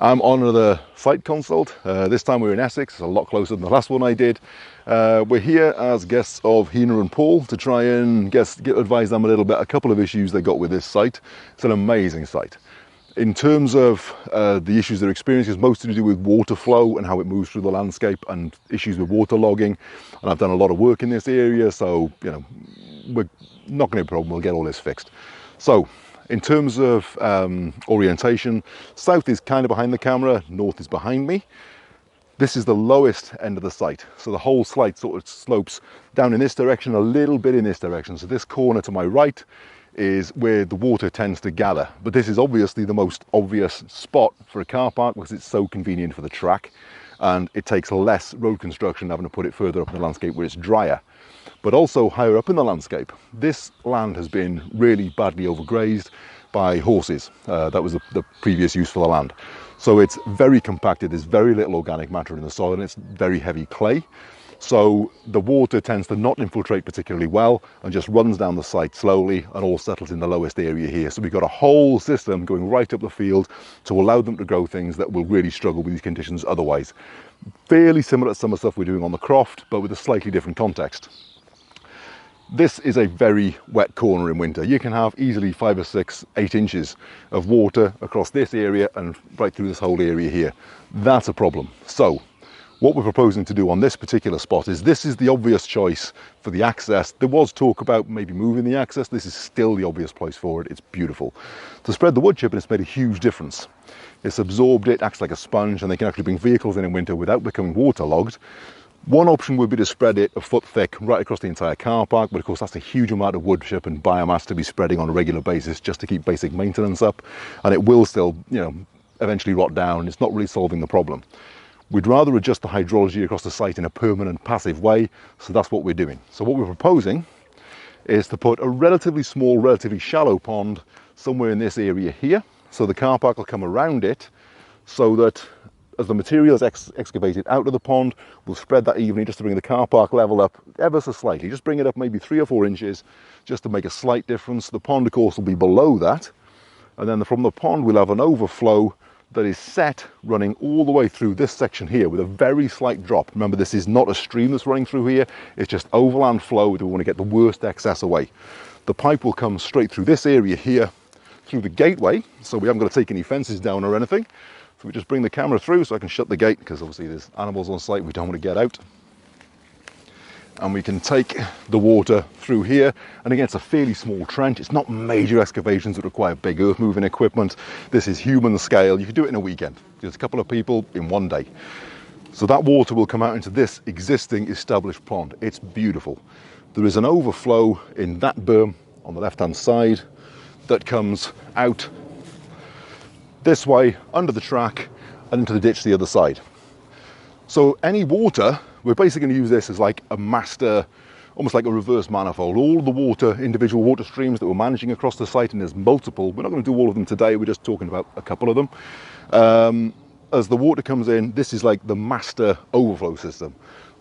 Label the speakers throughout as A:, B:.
A: I'm on another site consult. This time we're in Essex. It's a lot closer than the last one I did. We're here as guests of Hina and Paul to try and advise them a little bit, a couple of issues they got with this site. It's an amazing site. In terms of the issues they're experiencing, it's mostly to do with water flow and how it moves through the landscape and issues with water logging. And I've done a lot of work in this area, so we're not going to have a problem. We'll get all this fixed. So in terms of orientation, south is kind of behind the camera, north is behind me. This is the lowest end of the site. So the whole site sort of slopes down in this direction, a little bit in this direction. So this corner to my right is where the water tends to gather. But this is obviously the most obvious spot for a car park because it's so convenient for the track and it takes less road construction having to put it further up in the landscape where it's drier. But also higher up in the landscape, this land has been really badly overgrazed by horses. That was the previous use for the land. So it's very compacted, there's very little organic matter in the soil and it's very heavy clay. So the water tends to not infiltrate particularly well and just runs down the site slowly and all settles in the lowest area here. So we've got a whole system going right up the field to allow them to grow things that will really struggle with these conditions otherwise. Fairly similar to some of the stuff we're doing on the croft, but with a slightly different context. This is a very wet corner in winter. You can have easily 5 or 6, 8 inches of water across this area and right through this whole area here. That's a problem. So what we're proposing to do on this particular spot is this is the obvious choice for the access. There was talk about maybe moving the access. This is still the obvious place for it. It's beautiful. To spread the wood chip, and it's made a huge difference. It's absorbed it, acts like a sponge, and they can actually bring vehicles in winter without becoming waterlogged. One option would be to spread it a foot thick right across the entire car park, but of course that's a huge amount of wood chip and biomass to be spreading on a regular basis just to keep basic maintenance up, and it will still, eventually rot down. It's not really solving the problem. We'd rather adjust the hydrology across the site in a permanent, passive way, so that's what we're doing. So what we're proposing is to put a relatively small, relatively shallow pond somewhere in this area here, so the car park will come around it, so that as the material is excavated out of the pond, we'll spread that evenly just to bring the car park level up ever so slightly. Just bring it up maybe 3 or 4 inches, just to make a slight difference. The pond, of course, will be below that, and then from the pond we'll have an overflow that is set running all the way through this section here with a very slight drop. Remember, this is not a stream that's running through here, it's just overland flow. We want to get the worst excess away. The pipe will come straight through this area here, through the gateway, so we haven't got to take any fences down or anything. So we just bring the camera through so I can shut the gate, because obviously there's animals on site we don't want to get out. And we can take the water through here, and again it's a fairly small trench. It's not major excavations that require big earth moving equipment. This is human scale. You can do it in a weekend, just a couple of people in one day. So that water will come out into this existing established pond. It's beautiful. There is an overflow in that berm on the left hand side that comes out this way under the track and into the ditch the other side. So any water, we're basically going to use this as like a master, almost like a reverse manifold. All the water, individual water streams that we're managing across the site, and there's multiple. We're not going to do all of them today, we're just talking about a couple of them. As the water comes in, this is like the master overflow system.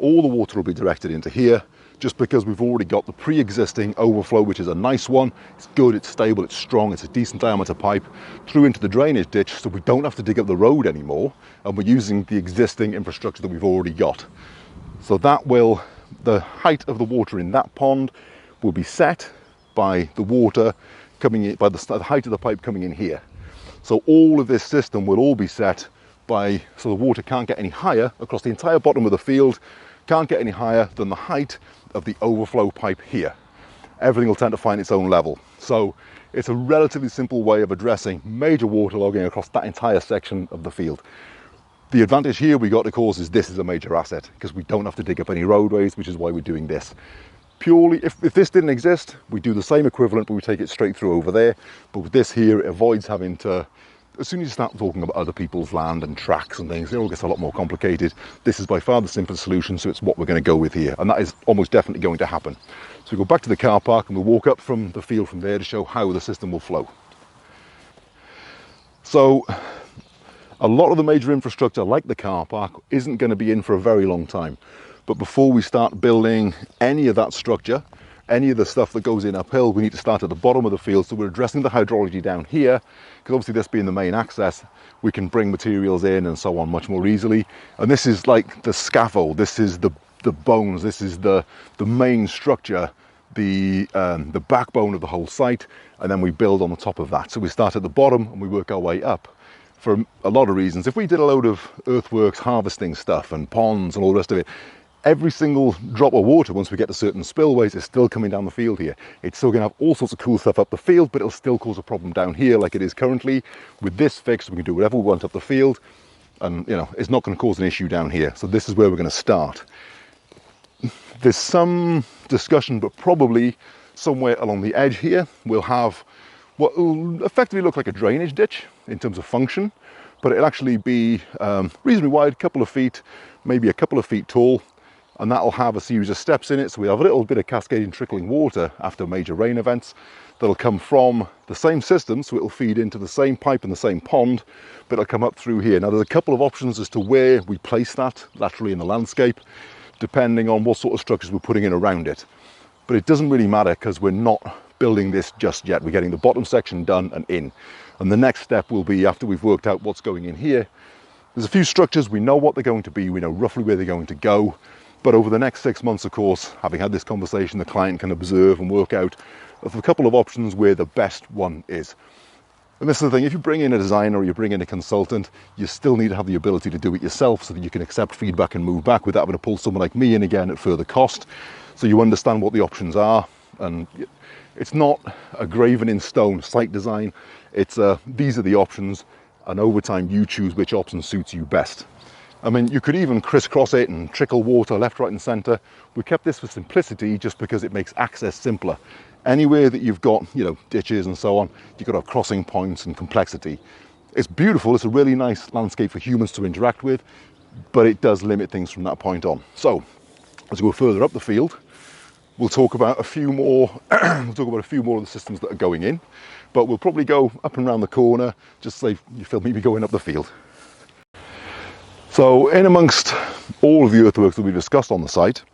A: All the water will be directed into here, just because we've already got the pre-existing overflow, which is a nice one. It's good, it's stable, it's strong, it's a decent diameter pipe through into the drainage ditch, so we don't have to dig up the road anymore, and we're using the existing infrastructure that we've already got. So that will, the height of the water in that pond will be set by the water coming in, by the height of the pipe coming in here. So all of this system will all be set by, so the water can't get any higher across the entire bottom of the field, can't get any higher than the height of the overflow pipe here. Everything will tend to find its own level. So it's a relatively simple way of addressing major waterlogging across that entire section of the field. The advantage here we got, of course, is this is a major asset because we don't have to dig up any roadways, which is why we're doing this. Purely, if this didn't exist, we do the same equivalent, but we take it straight through over there. But with this here, it avoids having to, as soon as you start talking about other people's land and tracks and things, it all gets a lot more complicated. This is by far the simplest solution, so it's what we're going to go with here, and that is almost definitely going to happen. So we go back to the car park and we'll walk up from the field from there to show how the system will flow. So a lot of the major infrastructure, like the car park, isn't going to be in for a very long time. But before we start building any of that structure, Any of the stuff that goes in uphill, we need to start at the bottom of the field. So we're addressing the hydrology down here, because obviously this being the main access, we can bring materials in and so on much more easily. And this is like the scaffold, this is the bones, this is the main structure, the backbone of the whole site, and then we build on the top of that. So we start at the bottom and we work our way up for a lot of reasons. If we did a load of earthworks, harvesting stuff and ponds and all the rest of it, every single drop of water, once we get to certain spillways, is still coming down the field here. It's still going to have all sorts of cool stuff up the field, but it'll still cause a problem down here like it is currently. With this fixed, we can do whatever we want up the field, and you know, it's not going to cause an issue down here. So this is where we're going to start. There's some discussion, but probably somewhere along the edge here, we'll have what will effectively look like a drainage ditch in terms of function, but it'll actually be reasonably wide, a couple of feet, maybe a couple of feet tall, and that'll have a series of steps in it. So we have a little bit of cascading, trickling water after major rain events that'll come from the same system, so it'll feed into the same pipe and the same pond, but it'll come up through here. Now there's a couple of options as to where we place that laterally in the landscape, depending on what sort of structures we're putting in around it. But it doesn't really matter, because we're not building this just yet. We're getting the bottom section done and in. And the next step will be, after we've worked out what's going in here, there's a few structures, we know what they're going to be, we know roughly where they're going to go. But over the next 6 months, of course, having had this conversation, the client can observe and work out of a couple of options where the best one is. And this is the thing, if you bring in a designer or you bring in a consultant, you still need to have the ability to do it yourself so that you can accept feedback and move back without having to pull someone like me in again at further cost. So you understand what the options are, and it's not a graven in stone site design. It's these are the options, and over time you choose which option suits you best. I mean, you could even crisscross it and trickle water left, right and centre. We kept this for simplicity just because it makes access simpler. Anywhere that you've got, you know, ditches and so on, you've got to have crossing points and complexity. It's beautiful, it's a really nice landscape for humans to interact with, but it does limit things from that point on. So, as we go further up the field, we'll talk about a few more of the systems that are going in, but we'll probably go up and around the corner, just so you feel maybe going up the field. So in amongst all of the earthworks that we discussed on the site,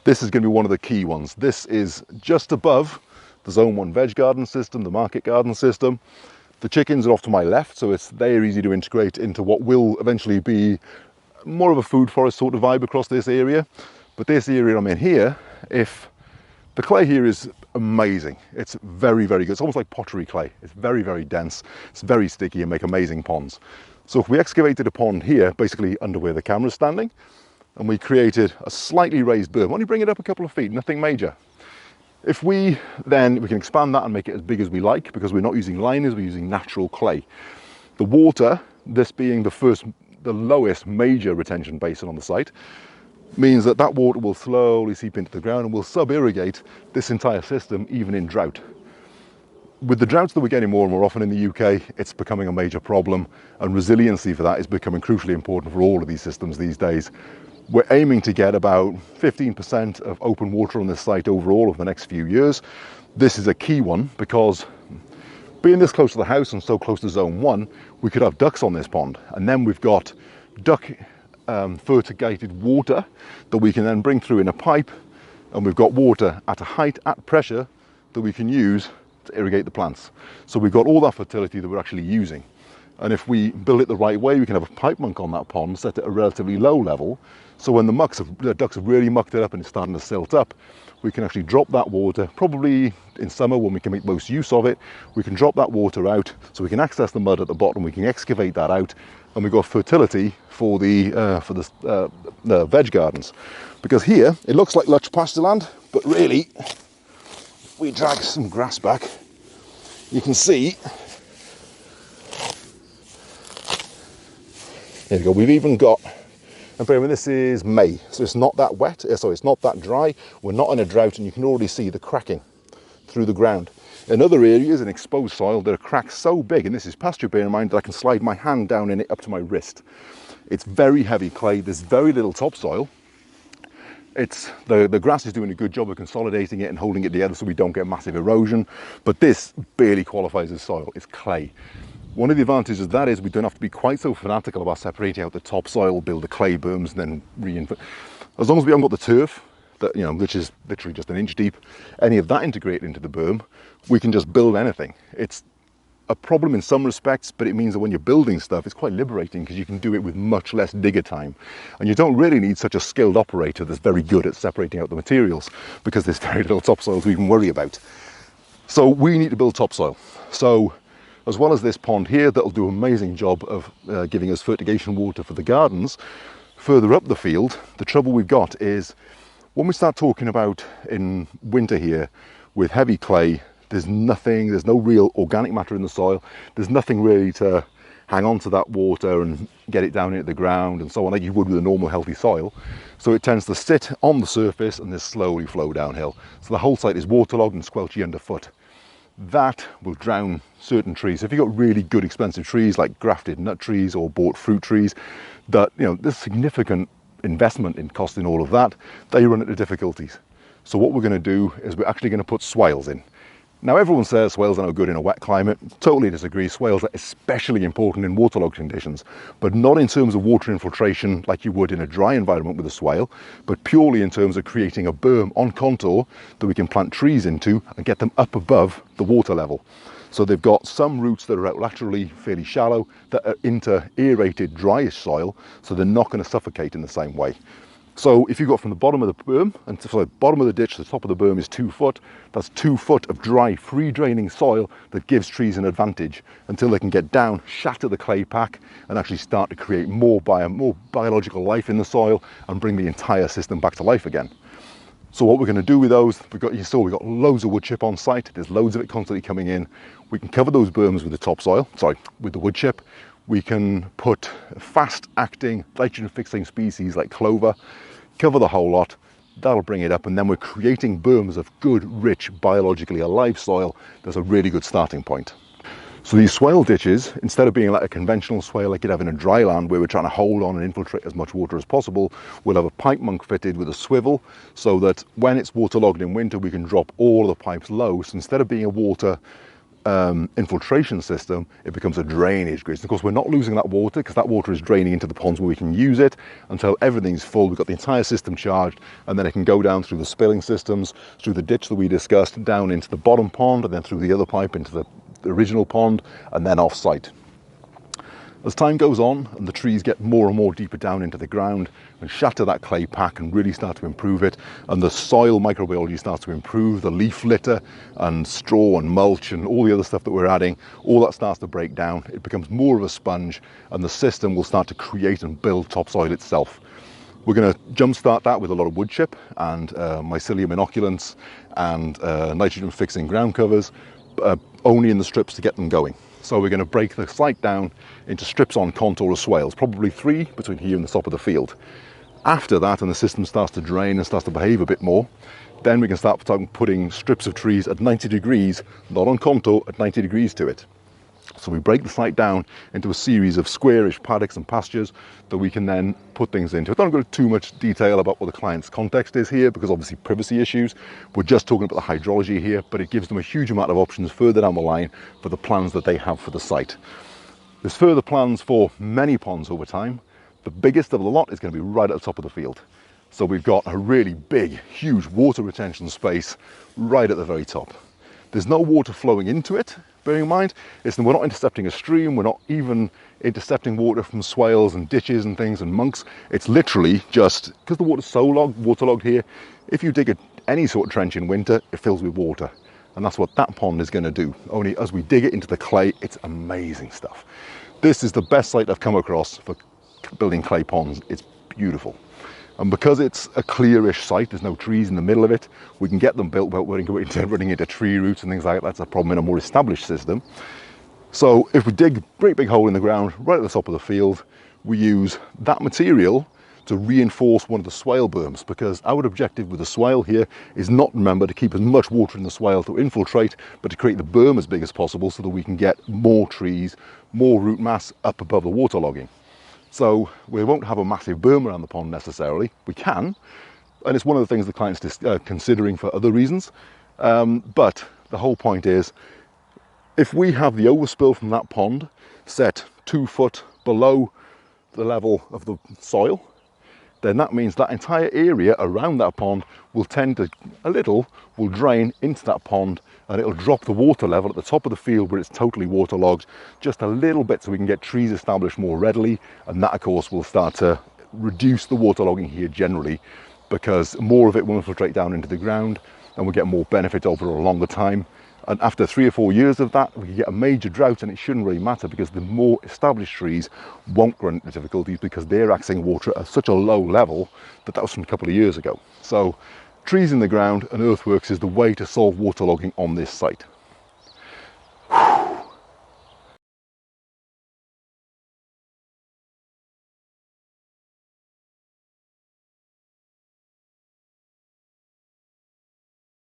A: this is going to be one of the key ones. This is just above the Zone 1 veg garden system, the market garden system. The chickens are off to my left, so they're easy to integrate into what will eventually be more of a food forest sort of vibe across this area. But this area I'm in here, the clay here is amazing. It's very, very good. It's almost like pottery clay. It's very, very dense. It's very sticky and make amazing ponds. So if we excavated a pond here, basically under where the camera's standing, and we created a slightly raised berm, only bring it up a couple of feet, nothing major. If we can expand that and make it as big as we like, because we're not using liners, we're using natural clay. The water, this being the lowest major retention basin on the site, means that that water will slowly seep into the ground and will sub-irrigate this entire system, even in drought. With the droughts that we're getting more and more often in the UK, it's becoming a major problem, and resiliency for that is becoming crucially important for all of these systems these days. We're aiming to get about 15% of open water on this site overall over the next few years. This is a key one, because being this close to the house and so close to Zone 1, we could have ducks on this pond, and then we've got duck fertigated water that we can then bring through in a pipe, and we've got water at a height, at pressure, that we can use to irrigate the plants. So we've got all that fertility that we're actually using. And if we build it the right way, we can have a pipe munk on that pond, set it at a relatively low level, so when the ducks have really mucked it up and it's starting to silt up, we can actually drop that water, probably in summer when we can make most use of it, we can drop that water out so we can access the mud at the bottom, we can excavate that out, and we've got fertility for the veg gardens. Because here, it looks like lush pasture land, but really, if we drag some grass back, you can see, there we go, we've even got, and bear in mind, this is May, so it's not that wet, so it's not that dry, we're not in a drought, and you can already see the cracking through the ground. In other areas, in exposed soil, there are cracks so big, and this is pasture, bear in mind, that I can slide my hand down in it up to my wrist. It's very heavy clay, there's very little topsoil. The grass is doing a good job of consolidating it and holding it together so we don't get massive erosion, but this barely qualifies as soil, it's clay. One of the advantages of that is we don't have to be quite so fanatical about separating out the topsoil, build the clay berms, and then as long as we haven't got the turf, that, you know, which is literally just an inch deep, any of that integrated into the berm, we can just build anything. It's a problem in some respects, but it means that when you're building stuff, it's quite liberating because you can do it with much less digger time. And you don't really need such a skilled operator that's very good at separating out the materials, because there's very little topsoil to even worry about. So we need to build topsoil. So as well as this pond here, that'll do an amazing job of giving us fertigation water for the gardens, further up the field, the trouble we've got is when we start talking about in winter here with heavy clay, there's no real organic matter in the soil. There's nothing really to hang on to that water and get it down into the ground and so on, like you would with a normal healthy soil. So it tends to sit on the surface and then slowly flow downhill. So the whole site is waterlogged and squelchy underfoot. That will drown certain trees. If you've got really good expensive trees like grafted nut trees or bought fruit trees, that, you know, there's significant investment in costing all of that, they run into difficulties. So what we're going to do is we're actually going to put swales in. Now everyone says swales are no good in a wet climate. Totally disagree. Swales are especially important in waterlogged conditions, but not in terms of water infiltration like you would in a dry environment with a swale, but purely in terms of creating a berm on contour that we can plant trees into and get them up above the water level. So they've got some roots that are out laterally fairly shallow that are into aerated dryish soil, so they're not going to suffocate in the same way. So if you go from the bottom of the berm, and so the bottom of the ditch, the top of the berm is 2 foot, that's 2 foot of dry, free draining soil that gives trees an advantage until they can get down, shatter the clay pack and actually start to create more biological life in the soil and bring the entire system back to life again. So what we're going to do with those, we've got loads of wood chip on site. There's loads of it constantly coming in. We can cover those berms with the topsoil, with the wood chip. We can put fast-acting nitrogen-fixing species like clover, cover the whole lot. That'll bring it up, and then we're creating berms of good, rich, biologically alive soil. That's a really good starting point. So these swale ditches, instead of being like a conventional swale like you'd have in a dry land where we're trying to hold on and infiltrate as much water as possible, we'll have a pipe monk fitted with a swivel so that when it's waterlogged in winter, we can drop all of the pipes low. So instead of being a water infiltration system, it becomes a drainage grid. Of course, we're not losing that water because that water is draining into the ponds where we can use it until everything's full. We've got the entire system charged, and then it can go down through the spilling systems, through the ditch that we discussed, down into the bottom pond, and then through the other pipe into the original pond, and then off site. As time goes on and the trees get more and more deeper down into the ground and shatter that clay pack and really start to improve it, and the soil microbiology starts to improve, the leaf litter and straw and mulch and all the other stuff that we're adding, all that starts to break down. It becomes more of a sponge, and the system will start to create and build topsoil itself. We're going to jumpstart that with a lot of wood chip and mycelium inoculants and nitrogen fixing ground covers, only in the strips to get them going. So we're going to break the site down into strips on contour of swales, probably 3 between here and the top of the field. After that, and the system starts to drain and starts to behave a bit more, then we can start putting strips of trees at 90 degrees, not on contour, at 90 degrees to it. So we break the site down into a series of squarish paddocks and pastures that we can then put things into. I don't go into too much detail about what the client's context is here because obviously privacy issues. We're just talking about the hydrology here, but it gives them a huge amount of options further down the line for the plans that they have for the site. There's further plans for many ponds over time. The biggest of the lot is going to be right at the top of the field. So we've got a really big, huge water retention space right at the very top. There's no water flowing into it. Bearing in mind, we're not intercepting a stream, we're not even intercepting water from swales and ditches and things and monks. It's literally just, because the water's so waterlogged here, if you dig any sort of trench in winter, it fills with water. And that's what that pond is going to do. Only as we dig it into the clay, it's amazing stuff. This is the best site I've come across for building clay ponds. It's beautiful. And because it's a clearish site, there's no trees in the middle of it, we can get them built without running into tree roots and things like that. That's a problem in a more established system. So if we dig a great big hole in the ground right at the top of the field, we use that material to reinforce one of the swale berms, because our objective with the swale here is not, remember, to keep as much water in the swale to infiltrate, but to create the berm as big as possible so that we can get more trees, more root mass up above the waterlogging. So we won't have a massive berm around the pond necessarily. We can, and it's one of the things the client's considering for other reasons. But the whole point is, if we have the overspill from that pond set 2 foot below the level of the soil, then that means that entire area around that pond will tend to, will drain into that pond, and it'll drop the water level at the top of the field where it's totally waterlogged just a little bit, so we can get trees established more readily. And that of course will start to reduce the waterlogging here generally, because more of it will infiltrate down into the ground and we'll get more benefit over a longer time. And after 3 or 4 years of that, we can get a major drought, and it shouldn't really matter because the more established trees won't run into difficulties because they're accessing water at such a low level that was from a couple of years ago. So trees in the ground and earthworks is the way to solve waterlogging on this site.